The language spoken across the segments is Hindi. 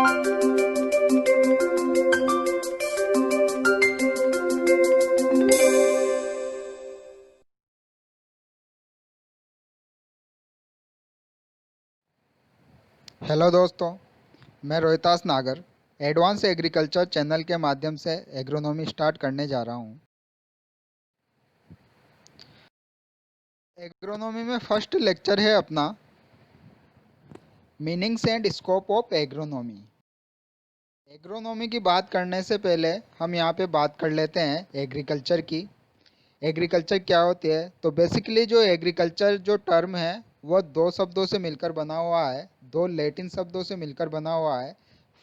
हेलो दोस्तों, मैं रोहितास नागर एडवांस एग्रीकल्चर चैनल के माध्यम से एग्रोनॉमी स्टार्ट करने जा रहा हूँ। एग्रोनॉमी में फर्स्ट लेक्चर है अपना meanings and scope of agronomy. Agronomy की बात करने से पहले हम यहाँ पे बात कर लेते हैं एग्रीकल्चर की। एग्रीकल्चर क्या होती है? तो बेसिकली जो एग्रीकल्चर जो टर्म है वो दो शब्दों से मिलकर बना हुआ है, दो लैटिन शब्दों से मिलकर बना हुआ है।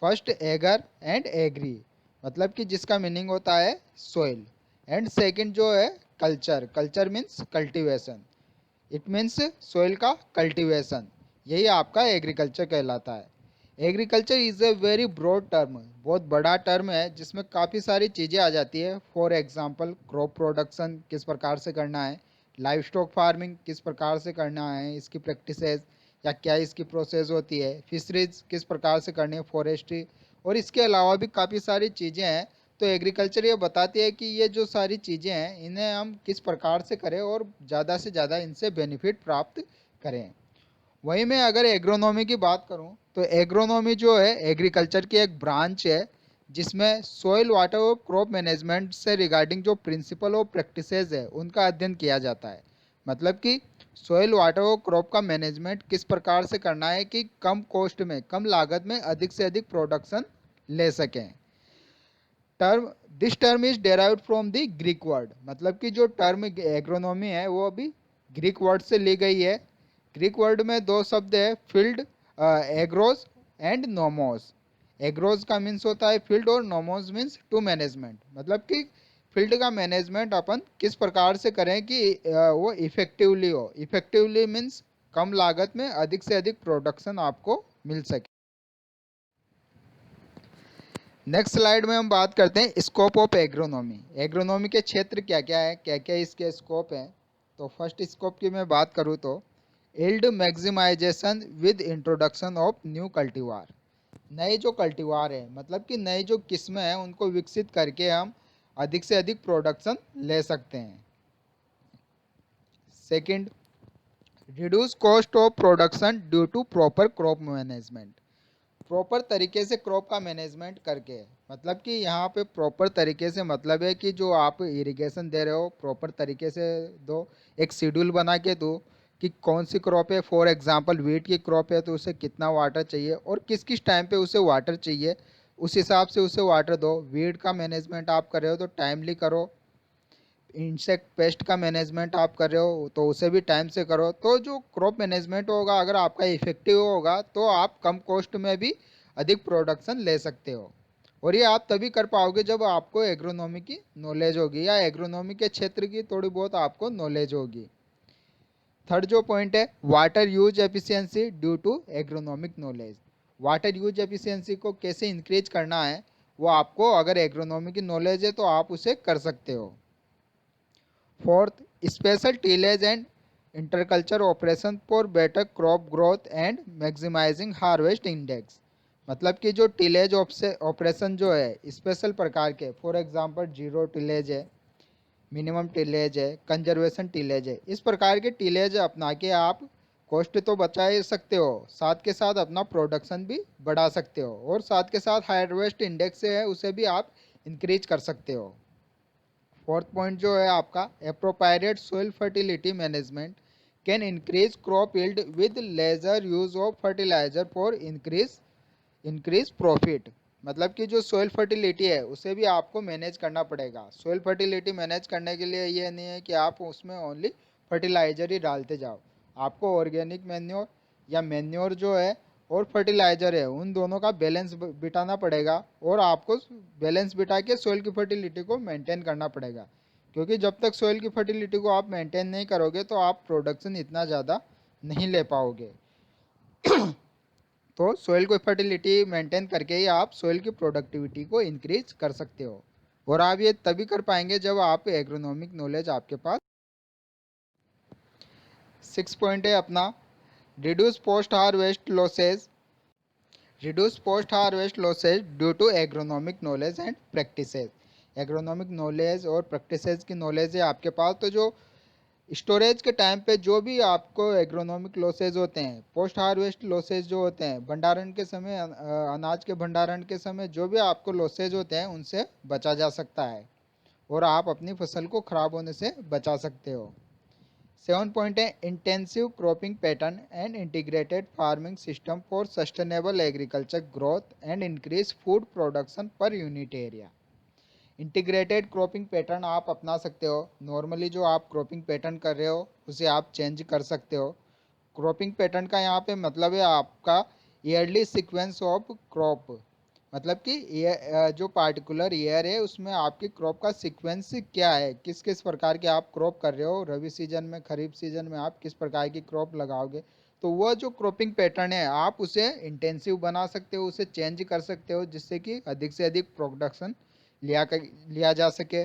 फर्स्ट एगर एंड एग्री, मतलब कि जिसका मीनिंग होता है सोइल, एंड सेकंड जो है culture. Culture means cultivation, it means soil का कल्टीवेशन। यही आपका एग्रीकल्चर कहलाता है। Agriculture is a very broad term, बहुत बड़ा टर्म है जिसमें काफ़ी सारी चीज़ें आ जाती है। फॉर एग्जांपल क्रॉप प्रोडक्शन किस प्रकार से करना है, लाइव स्टॉक फार्मिंग किस प्रकार से करना है, इसकी प्रैक्टिसेस या क्या इसकी प्रोसेस होती है, फिशरीज किस प्रकार से करनी है, फॉरेस्ट्री, और इसके अलावा भी काफ़ी सारी चीज़ें हैं। तो एग्रीकल्चर ये बताती है कि ये जो सारी चीज़ें हैं इन्हें हम किस प्रकार से करें और ज़्यादा से ज़्यादा इनसे बेनिफिट प्राप्त करें। वहीं मैं अगर एग्रोनॉमी की बात करूं तो एग्रोनॉमी जो है एग्रीकल्चर की एक ब्रांच है जिसमें सॉइल वाटर और क्रॉप मैनेजमेंट से रिगार्डिंग जो प्रिंसिपल और प्रैक्टिसेस है उनका अध्ययन किया जाता है। मतलब कि सॉइल वाटर और क्रॉप का मैनेजमेंट किस प्रकार से करना है कि कम कॉस्ट में, कम लागत में अधिक से अधिक प्रोडक्शन ले सकें। Term this term is derived from the Greek word, मतलब कि जो टर्म एग्रोनॉमी है वो अभी ग्रीक वर्ड से ली गई है। ग्रीक वर्ड में दो शब्द है, field agarose and nomos. Agarose का मीन्स होता है फील्ड और नोमोस मीन्स टू मैनेजमेंट, मतलब कि फील्ड का मैनेजमेंट अपन किस प्रकार से करें कि वो इफेक्टिवली हो। इफेक्टिवली मीन्स कम लागत में अधिक से अधिक प्रोडक्शन आपको मिल सके। नेक्स्ट स्लाइड में हम बात करते हैं स्कोप ऑफ एग्रोनॉमी। एग्रोनॉमी के क्षेत्र क्या क्या है, क्या क्या इसके स्कोप हैं। तो फर्स्ट स्कोप की मैं बात करूँ तो yield maximization with introduction of new cultivar. नए जो कल्टीवार है, मतलब कि नए जो किस्में हैं उनको विकसित करके हम अधिक से अधिक प्रोडक्शन ले सकते हैं। Second, reduce cost of production due to proper crop management. Proper तरीके से क्रॉप का मैनेजमेंट करके, मतलब कि यहाँ पे प्रॉपर तरीके से मतलब है कि जो आप इरिगेशन दे रहे हो प्रॉपर तरीके से दो, एक शेड्यूल बना के दो कि कौन सी क्रॉप है। फॉर एग्जांपल वीट की क्रॉप है तो उसे कितना वाटर चाहिए और किस किस टाइम पे उसे वाटर चाहिए, उस हिसाब से उसे वाटर दो। वीट का मैनेजमेंट आप कर रहे हो तो टाइमली करो। इंसेक्ट पेस्ट का मैनेजमेंट आप कर रहे हो तो उसे भी टाइम से करो। तो जो क्रॉप मैनेजमेंट होगा अगर आपका इफेक्टिव होगा तो आप कम कॉस्ट में भी अधिक प्रोडक्शन ले सकते हो। और ये आप तभी कर पाओगे जब आपको एग्रोनॉमी की नॉलेज होगी या एग्रोनॉमी के क्षेत्र की थोड़ी बहुत आपको नॉलेज होगी। थर्ड जो पॉइंट है water use efficiency due to agronomic knowledge. Water use efficiency को कैसे इंक्रीज करना है वो आपको अगर एग्रोनॉमी की नॉलेज है तो आप उसे कर सकते हो। Fourth, special tillage and interculture operation for better crop growth and maximizing harvest index. मतलब कि जो टीलेज ऑपरेशन जो है स्पेशल प्रकार के, फॉर एग्जांपल जीरो टीलेज है, मिनिमम टीलेज है, कंजर्वेशन टीलेज है, इस प्रकार के टीलेज अपना के आप कॉस्ट तो बचा ही सकते हो, साथ के साथ अपना प्रोडक्शन भी बढ़ा सकते हो और साथ के साथ हार्वेस्ट इंडेक्स है उसे भी आप इंक्रीज कर सकते हो। फोर्थ पॉइंट जो है आपका appropriate soil fertility management can increase crop yield with lesser use of fertilizer for increase profit. मतलब कि जो सोइल फर्टिलिटी है उसे भी आपको मैनेज करना पड़ेगा। सोइल फर्टिलिटी मैनेज करने के लिए ये नहीं है कि आप उसमें ओनली फर्टिलाइजर ही डालते जाओ। आपको ऑर्गेनिक मैन्योर या मैन्योर जो है और फर्टिलाइजर है उन दोनों का बैलेंस बिठाना पड़ेगा और आपको बैलेंस बिठा के सोइल की फर्टिलिटी को मेंटेन करना पड़ेगा। क्योंकि जब तक सोइल की फर्टिलिटी को आप मेंटेन नहीं करोगे तो आप प्रोडक्शन इतना ज़्यादा नहीं ले पाओगे। तो सोइल को फर्टिलिटी मेंटेन करके ही आप सोइल की प्रोडक्टिविटी को इंक्रीज कर सकते हो और आप ये तभी कर पाएंगे जब आप एग्रोनॉमिक नॉलेज आपके पास। सिक्स पॉइंट है अपना reduce post harvest losses reduce post harvest losses due to agronomic knowledge and practices. Agronomic knowledge और प्रैक्टिसेस की नॉलेज है आपके पास, तो जो स्टोरेज के टाइम पे जो भी आपको एग्रोनॉमिक लॉसेज होते हैं, पोस्ट हार्वेस्ट लॉसेज जो होते हैं, भंडारण के समय अनाज के भंडारण के समय जो भी आपको लॉसेज होते हैं उनसे बचा जा सकता है और आप अपनी फसल को खराब होने से बचा सकते हो। 7 पॉइंट है intensive cropping pattern and integrated farming system for sustainable agriculture growth and increase food production per unit area. Integrated cropping pattern आप अपना सकते हो। नॉर्मली जो आप क्रॉपिंग पैटर्न कर रहे हो उसे आप चेंज कर सकते हो। क्रॉपिंग पैटर्न का यहाँ पे मतलब है आपका ईयरली सीक्वेंस ऑफ क्रॉप, मतलब कि जो पार्टिकुलर ईयर है उसमें आपकी क्रॉप का सीक्वेंस क्या है, किस किस प्रकार के आप क्रॉप कर रहे हो, रबी सीजन में खरीफ सीजन में आप किस प्रकार की क्रॉप लगाओगे। तो वह जो क्रॉपिंग पैटर्न है आप उसे इंटेंसिव बना सकते हो, उसे चेंज कर सकते हो जिससे कि अधिक से अधिक प्रोडक्शन लिया जा सके।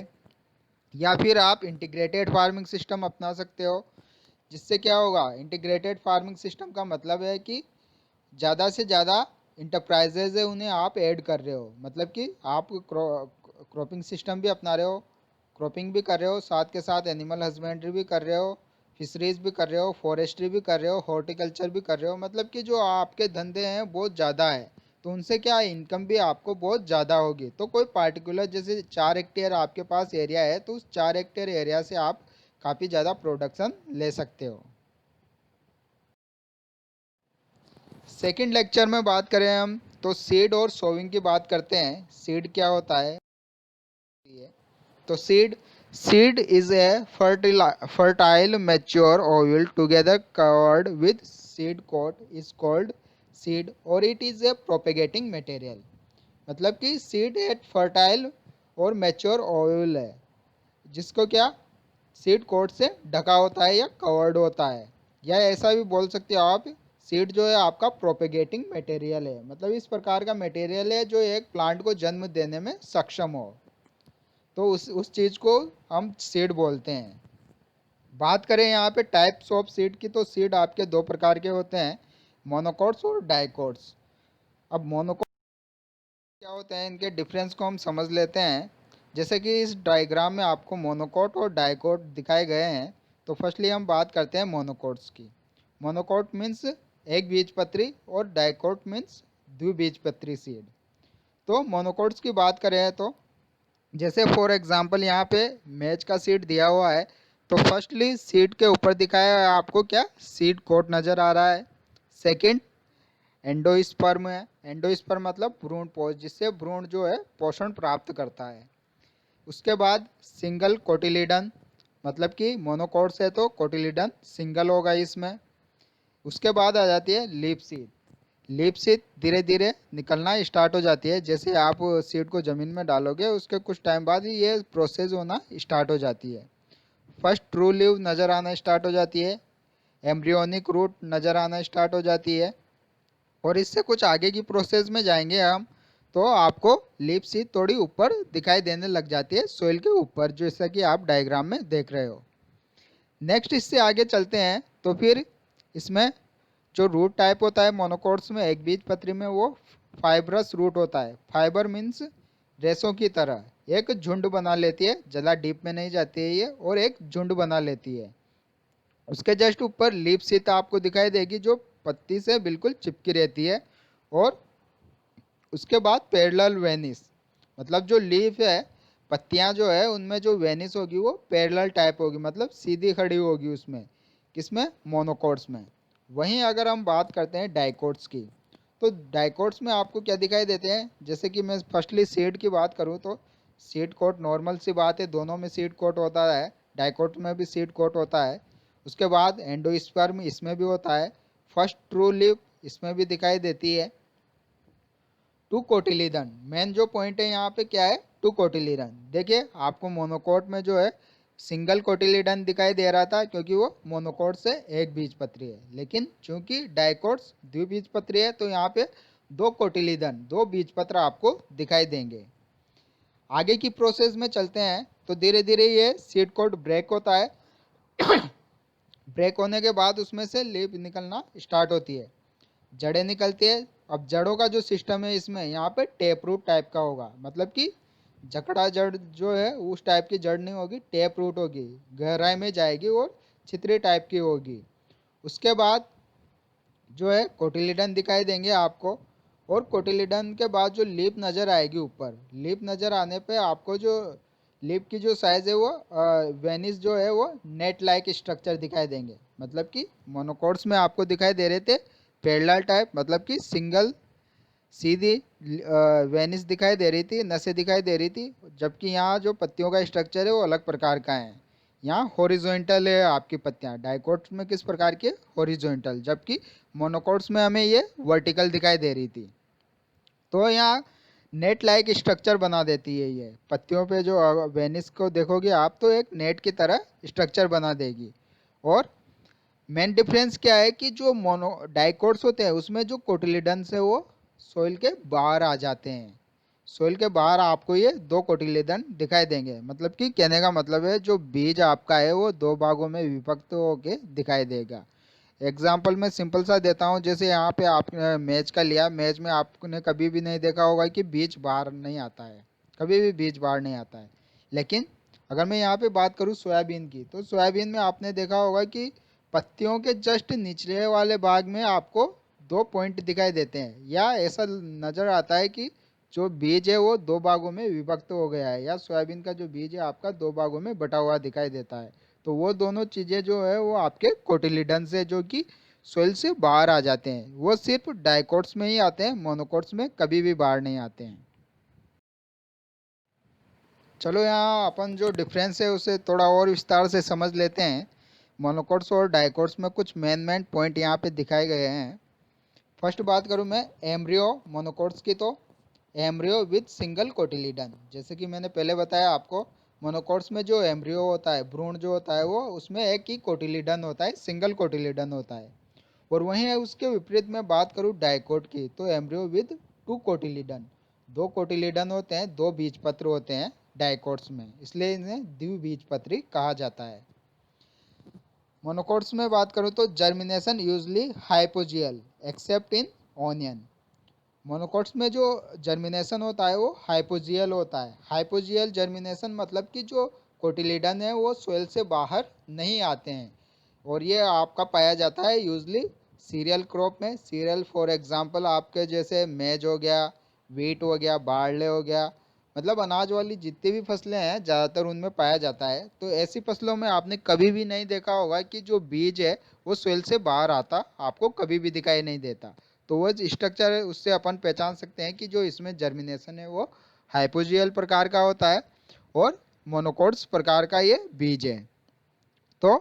या फिर आप इंटीग्रेटेड फार्मिंग सिस्टम अपना सकते हो, जिससे क्या होगा, इंटीग्रेटेड फार्मिंग सिस्टम का मतलब है कि ज़्यादा से ज़्यादा इंटरप्राइजेज है उन्हें आप ऐड कर रहे हो, मतलब कि आप क्रॉपिंग सिस्टम भी अपना रहे हो, क्रॉपिंग भी कर रहे हो, साथ के साथ एनिमल हस्बेंड्री भी कर रहे हो, फिशरीज भी कर रहे हो, फॉरेस्ट्री भी कर रहे हो, हॉर्टिकल्चर भी कर रहे हो, मतलब कि जो आपके धंधे हैं बहुत ज़्यादा है, तो उनसे क्या इनकम भी आपको बहुत ज़्यादा होगी। तो कोई पार्टिकुलर जैसे 4 हेक्टेयर आपके पास एरिया है तो उस 4 हेक्टेयर एरिया से आप काफ़ी ज़्यादा प्रोडक्शन ले सकते हो। सेकंड लेक्चर में बात करें हम तो सीड और सोविंग की बात करते हैं। सीड क्या होता है? तो seed is a fertile mature ovule together covered with seed coat is called seed or it is a propagating material। मतलब कि सीड एक फर्टाइल और मैच्योर ओव्यूल है जिसको क्या सीड कोट से ढका होता है या कवर्ड होता है, या ऐसा भी बोल सकते हो आप, सीड जो है आपका प्रोपेगेटिंग मटेरियल है, मतलब इस प्रकार का मटेरियल है जो एक प्लांट को जन्म देने में सक्षम हो, तो उस चीज़ को हम सीड बोलते हैं। बात करें यहाँ पे टाइप्स ऑफ सीड की, तो सीड आपके दो प्रकार के होते हैं, मोनोकोट्स और डाइकोट्स। अब मोनोकोट क्या होते हैं, इनके डिफरेंस को हम समझ लेते हैं। जैसे कि इस डायग्राम में आपको मोनोकोट और डाइकोट दिखाए गए हैं, तो फर्स्टली हम बात करते हैं मोनोकोट्स की। मोनोकोट मीन्स एक बीजपत्री और डाइकोट मीन्स द्विबीजपत्री सीड। तो मोनोकोट्स की बात करें तो जैसे फॉर एग्जांपल यहाँ पे मैच का सीड दिया हुआ है, तो फर्स्टली सीड के ऊपर दिखाया है आपको क्या, सीड कोट नज़र आ रहा है। सेकंड एंडोस्पर्म है, एंडोस्पर्म मतलब भ्रूण पोष, जिससे भ्रूण जो है पोषण प्राप्त करता है। उसके बाद सिंगल कोटिलीडन, मतलब कि मोनोकोट से तो कोटिलीडन सिंगल होगा इसमें। उसके बाद आ जाती है लीफ सीड। लीफ सीड धीरे धीरे निकलना स्टार्ट हो जाती है, जैसे आप सीड को ज़मीन में डालोगे उसके कुछ टाइम बाद ही ये प्रोसेस होना स्टार्ट हो जाती है। फर्स्ट ट्रू लीव नज़र आना स्टार्ट हो जाती है, एम्ब्रियोनिक रूट नज़र आना स्टार्ट हो जाती है, और इससे कुछ आगे की प्रोसेस में जाएंगे हम तो आपको लीफ सीड थोड़ी ऊपर दिखाई देने लग जाती है सोइल के ऊपर, जैसा कि आप डायग्राम में देख रहे हो। नेक्स्ट इससे आगे चलते हैं तो फिर इसमें जो रूट टाइप होता है मोनोकोट्स में, एक बीजपत्री में, वो फाइब्रस रूट होता है। फाइबर मीन्स रेशों की तरह एक झुंड बना लेती है, ज़्यादा डीप में नहीं जाती है ये, और एक झुंड बना लेती है। उसके जस्ट ऊपर लीफ सीट आपको दिखाई देगी जो पत्ती से बिल्कुल चिपकी रहती है, और उसके बाद पैरेलल वेनिस, मतलब जो लीफ है, पत्तियां जो है उनमें जो वेनिस होगी वो पैरेलल टाइप होगी, मतलब सीधी खड़ी होगी उसमें, किसमें, मोनोकोट्स में। वहीं अगर हम बात करते हैं डाइकोट्स की, तो डाइकोट्स में आपको क्या दिखाई देते हैं, जैसे कि मैं फर्स्टली सीड की बात करूं तो सीड कोट नॉर्मल सी बात है, दोनों में सीड कोट होता है, डाइकोट में भी सीड कोट होता है। उसके बाद एंडोस्पर्म इसमें भी होता है, फर्स्ट ट्रू लीफ इसमें भी दिखाई देती है। टू कोटिलीडन, मेन जो पॉइंट है यहाँ पे क्या है, टू कोटिलीडन। देखिए आपको मोनोकोट में जो है सिंगल कोटिलीडन दिखाई दे रहा था क्योंकि वो मोनोकोट से एक बीजपत्री है, लेकिन चूंकि डाइकोट्स द्विबीजपत्री है तो यहाँ पे दो कोटिलीडन, दो बीजपत्र आपको दिखाई देंगे। आगे की प्रोसेस में चलते हैं तो धीरे धीरे ये सीड कोट ब्रेक होता है। ब्रेक होने के बाद उसमें से लीफ निकलना स्टार्ट होती है, जड़ें निकलती है, अब जड़ों का जो सिस्टम है इसमें यहाँ पे टेप रूट टाइप का होगा, मतलब कि जकड़ा जड़ जो है उस टाइप की जड़ नहीं होगी, टेप रूट होगी, गहराई में जाएगी और छितरी टाइप की होगी। उसके बाद जो है कोटिलीडन दिखाई देंगे आपको, और कोटिलीडन के बाद जो लीप नज़र आएगी ऊपर, लीप नज़र आने पे आपको जो लीप की जो साइज़ है वो वेनिस जो है वो नेट लाइक स्ट्रक्चर दिखाई देंगे, मतलब कि मोनोकोट्स में आपको दिखाई दे रहे थे पेरलल टाइप, मतलब कि सिंगल सीधी वेनिस दिखाई दे रही थी, नसें दिखाई दे रही थी, जबकि यहाँ जो पत्तियों का स्ट्रक्चर है वो अलग प्रकार का है। यहाँ हॉरिजॉन्टल है आपकी पत्तियाँ, डाइकोट्स में किस प्रकार की हॉरिजॉन्टल, जबकि मोनोकोट्स में हमें ये वर्टिकल दिखाई दे रही थी। तो यहाँ नेट लाइक स्ट्रक्चर बना देती है ये पत्तियों पे, जो वेनिस को देखोगे आप तो एक नेट की तरह स्ट्रक्चर बना देगी। और मेन डिफरेंस क्या है कि जो मोनो डाइकोट्स होते हैं उसमें जो कोटिलीडन्स है वो सोइल के बाहर आ जाते हैं। सोइल के बाहर आपको ये दो कोटिलीडन दिखाई देंगे, मतलब कि कहने का मतलब है जो बीज आपका है वो दो भागों में विभक्त होके दिखाई देगा। एग्जाम्पल मैं सिंपल सा देता हूँ, जैसे यहाँ पे आपने मैच का लिया, मैच में आपने कभी भी नहीं देखा होगा कि बीज बाहर नहीं आता है, कभी भी बीज बाहर नहीं आता है। लेकिन अगर मैं यहाँ पे बात करूँ सोयाबीन की, तो सोयाबीन में आपने देखा होगा कि पत्तियों के जस्ट निचले वाले भाग में आपको दो पॉइंट दिखाई देते हैं, या ऐसा नज़र आता है कि जो बीज है वो दो भागों में विभक्त हो गया है, या सोयाबीन का जो बीज है आपका दो भागों में बटा हुआ दिखाई देता है। तो वो दोनों चीज़ें जो है वो आपके कोटिलीडन से जो कि सोइल से बाहर आ जाते हैं, वो सिर्फ डाइकोट्स में ही आते हैं, मोनोकोट्स में कभी भी बाहर नहीं आते हैं। चलो यहाँ अपन जो डिफरेंस है उसे थोड़ा और विस्तार से समझ लेते हैं। मोनोकोट्स और डाइकोट्स में कुछ मेन मेन पॉइंट यहाँ पे दिखाए गए हैं। फर्स्ट बात करूँ मैं एम्ब्रियो मोनोकोट्स की, तो एम्ब्रियो विद सिंगल कोटिलीडन, जैसे कि मैंने पहले बताया आपको, मोनोकोट्स में जो एम्ब्रियो होता है, भ्रूण जो होता है, वो उसमें एक ही कोटिलीडन होता है, सिंगल कोटिलीडन होता है। और वहीं उसके विपरीत में बात करूँ डाइकोट की, तो एम्ब्रियो विद टू कोटिलीडन, दो कोटिलीडन होते हैं, दो बीजपत्र होते हैं डाइकोट्स में, इसलिए इन्हें द्विबीजपत्री कहा जाता है। मोनोकोट्स में बात करूँ तो germination usually hypogeal except in onion. Monocots में जो जर्मिनेशन होता है वो हाइपोजियल होता है। हाइपोजियल जर्मिनेशन मतलब कि जो कोटिलीडन है वो सोइल से बाहर नहीं आते हैं, और ये आपका पाया जाता है यूजली सीरियल क्रॉप में। सीरियल फॉर एग्जांपल आपके जैसे मेज हो गया, वीट हो गया, बार्ले हो गया, मतलब अनाज वाली जितनी भी फसलें हैं ज़्यादातर उनमें पाया जाता है। तो ऐसी फसलों में आपने कभी भी नहीं देखा होगा कि जो बीज है वो सोइल से बाहर आता, आपको कभी भी दिखाई नहीं देता। तो वो स्ट्रक्चर है उससे अपन पहचान सकते हैं कि जो इसमें जर्मिनेशन है वो हाइपोजियल प्रकार का होता है, और मोनोकोट्स प्रकार का ये बीज है। तो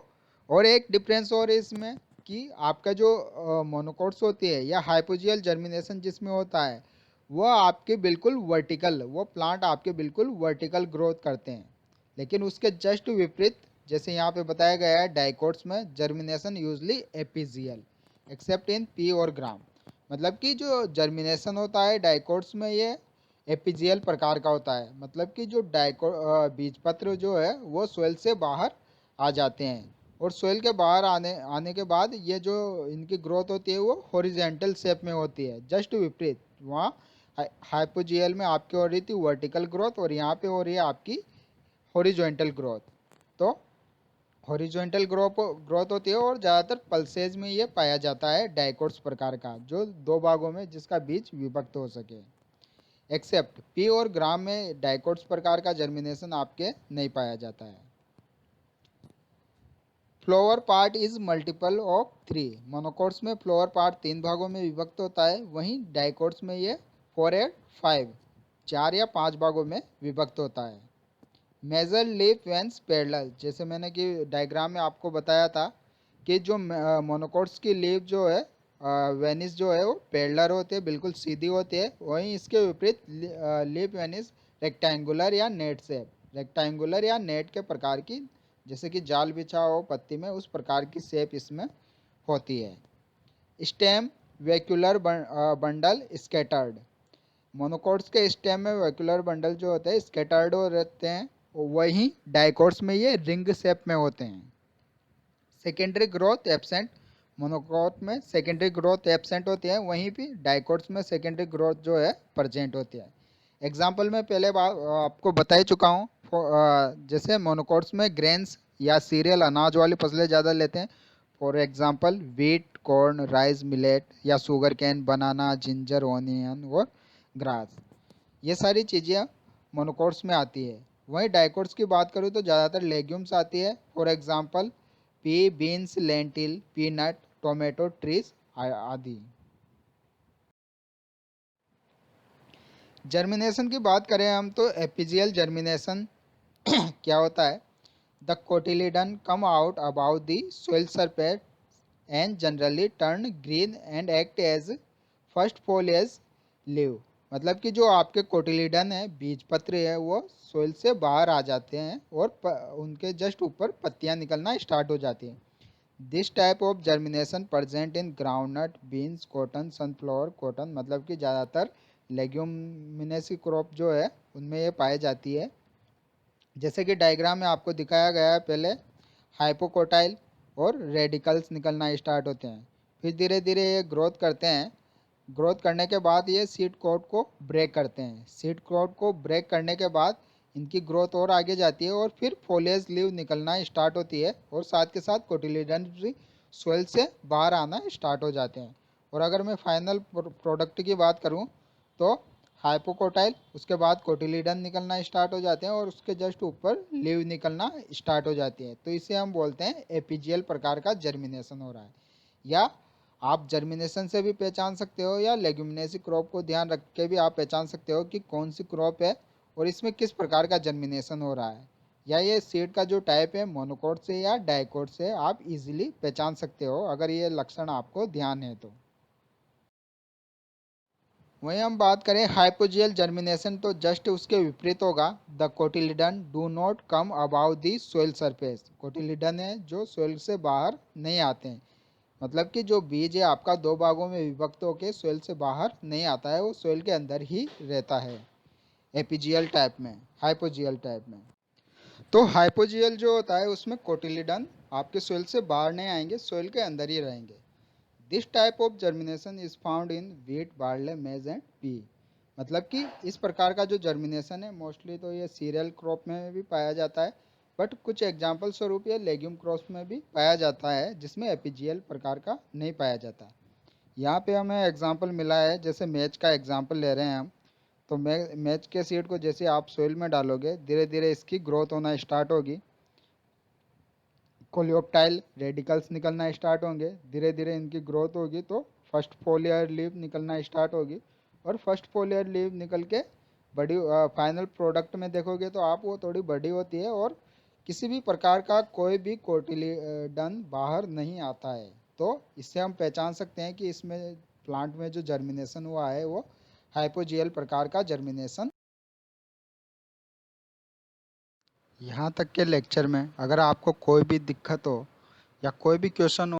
और एक डिफरेंस और है इसमें कि आपका जो मोनोकोट्स होती है या हाइपोजियल जर्मिनेशन जिसमें होता है वो आपके बिल्कुल वर्टिकल, वो प्लांट आपके बिल्कुल वर्टिकल ग्रोथ करते हैं। लेकिन उसके जस्ट विपरीत, जैसे यहाँ पे बताया गया है, डाइकोट्स में germination usually epigeal except in pea और ग्राम, मतलब कि जो जर्मिनेशन होता है डाइकोट्स में ये एपिजियल प्रकार का होता है, मतलब कि जो बीजपत्र जो है वो सोइल से बाहर आ जाते हैं, और सोइल के बाहर आने आने के बाद ये जो इनकी ग्रोथ होती है वो हॉरिजेंटल शेप में होती है। जस्ट विपरीत वहाँ हाइपोजियल में आपकी हो रही थी वर्टिकल ग्रोथ, और यहाँ पे हो रही है आपकी हॉरिजॉन्टल ग्रोथ। तो हॉरिजॉन्टल ग्रोथ होती है, और ज़्यादातर पल्सेज में ये पाया जाता है डाइकोट्स प्रकार का, जो दो भागों में जिसका बीज विभक्त हो सके। एक्सेप्ट पी और ग्राम में डाइकोट्स प्रकार का जर्मिनेशन आपके नहीं पाया जाता है। Flower part is multiple of three. Monocots में फ्लोवर पार्ट तीन भागों में विभक्त होता है, वहीं डाइकोट्स में ये 4 या 5, चार या पांच भागों में विभक्त होता है। मेजर लीफ वेंस पैरेलल, जैसे मैंने कि डायग्राम में आपको बताया था कि जो मोनोकोट्स की लीफ जो है वेनिस जो है वो पैरेलल होते हैं, बिल्कुल सीधी होती है, वहीं इसके विपरीत लीफ वेनिस रेक्टेंगुलर या नेट शेप, रेक्टेंगुलर या नेट के प्रकार की, जैसे कि जाल बिछा हो पत्ती में उस प्रकार की शेप इसमें होती है। Stem vacuolar bundle scattered, monocots के स्टेम में वैक्यूलर बंडल जो होते हैं स्कैटर्ड हो रहते हैं, वहीं डाइकोट्स में ये रिंग शेप में होते हैं। सेकेंडरी ग्रोथ एब्सेंट, मोनोकोट में सेकेंडरी ग्रोथ एब्सेंट होती है, वहीं भी डाइकोट्स में सेकेंडरी ग्रोथ जो है प्रेजेंट होती है। एग्जाम्पल में पहले बात आपको बता ही चुका हूँ। जैसे मोनोकोट्स में ग्रेन्स या सीरियल अनाज वाली फसलें ज़्यादा लेते हैं। For example wheat, corn, rice, millet या शुगर कैन, बनाना, जिंजर, ओनियन और ग्रास, ये सारी चीज़ें मोनोकोट्स में आती है। वहीं डाइकोट्स की बात करूँ तो ज़्यादातर लेग्यूम्स आती है। For example P, beans, lentil, peanut, tomato, trees आदि। जर्मिनेशन की बात करें हम तो एपीजियल जर्मिनेशन क्या होता है? The cotyledon come out about the soil surface and generally turn green and act as first foliage leave. मतलब कि जो आपके कोटिलिडन है, बीज पत्र है, वो सोइल से बाहर आ जाते हैं और उनके जस्ट ऊपर पत्तियां निकलना स्टार्ट हो जाती हैं। This type of germination present in groundnut, beans, cotton, sunflower, cotton, मतलब कि ज़्यादातर लेग्यूमिनेसी क्रॉप जो है उनमें ये पाई जाती है। जैसे कि डायग्राम में आपको दिखाया गया है, पहले हाइपोकोटाइल और रेडिकल्स निकलना स्टार्ट होते हैं, फिर धीरे धीरे ये ग्रोथ करते हैं। ग्रोथ करने के बाद ये सीड कोट को ब्रेक करते हैं। सीड कोट को ब्रेक करने के बाद इनकी ग्रोथ और आगे जाती है और फिर फोलियज लीव निकलना स्टार्ट होती है और साथ के साथ कोटिलिडन भी सोइल से बाहर आना स्टार्ट हो जाते हैं। और अगर मैं फाइनल प्रोडक्ट की बात करूं तो हाइपोकोटाइल, उसके बाद कोटिलिडन निकलना स्टार्ट हो जाते हैं और उसके जस्ट ऊपर लीव निकलना स्टार्ट हो जाती है। तो इसे हम बोलते हैं एपीजियल प्रकार का जर्मिनेशन हो रहा है। या आप जर्मिनेशन से भी पहचान सकते हो या लेग्यूमिनेसी क्रॉप को ध्यान रख के भी आप पहचान सकते हो कि कौन सी क्रॉप है और इसमें किस प्रकार का जर्मिनेशन हो रहा है। या ये सीड का जो टाइप है मोनोकोट से या डाइकोट से आप इजीली पहचान सकते हो अगर ये लक्षण आपको ध्यान है तो। वहीं हम बात करें हाइपोजियल जर्मिनेशन तो जस्ट उसके विपरीत होगा। The cotyledon do not come about the soil surface. Cotyledon है जो सोइल से बाहर नहीं आते हैं। मतलब कि जो बीज है आपका दो भागों में विभक्त होकर सोइल से बाहर नहीं आता है, वो सोइल के अंदर ही रहता है एपीजियल टाइप में, हाइपोजियल टाइप में। तो हाइपोजियल जो होता है उसमें कोटिलिडन आपके सोइल से बाहर नहीं आएंगे, सोइल के अंदर ही रहेंगे। This type of germination is found in wheat, barley, मेज एंड पी। मतलब कि इस प्रकार का जो जर्मिनेशन है मोस्टली तो ये सीरियल क्रॉप में भी पाया जाता है, बट कुछ एग्जाम्पल स्वरूप ये लेग्यूम क्रॉप्स में भी पाया जाता है जिसमें एपीजियल प्रकार का नहीं पाया जाता। यहाँ पे हमें एग्जाम्पल मिला है, जैसे मैच का एग्जाम्पल ले रहे हैं हम। तो मैच के सीड को जैसे आप सोइल में डालोगे धीरे धीरे इसकी ग्रोथ होना स्टार्ट होगी। कोलियोप्टाइल रेडिकल्स निकलना स्टार्ट होंगे, धीरे धीरे इनकी ग्रोथ होगी तो फर्स्ट फोलियर लीव निकलना स्टार्ट होगी। और फर्स्ट फोलियर लीव निकल के बड़ी फाइनल प्रोडक्ट में देखोगे तो आप वो थोड़ी बड़ी होती है और किसी भी प्रकार का कोई भी कोटिलिडन बाहर नहीं आता है। तो इससे हम पहचान सकते हैं कि इसमें प्लांट में जो जर्मिनेशन हुआ है वो हाइपोजियल प्रकार का जर्मिनेशन। यहाँ तक के लेक्चर में अगर आपको कोई भी दिक्कत हो या कोई भी क्वेश्चन हो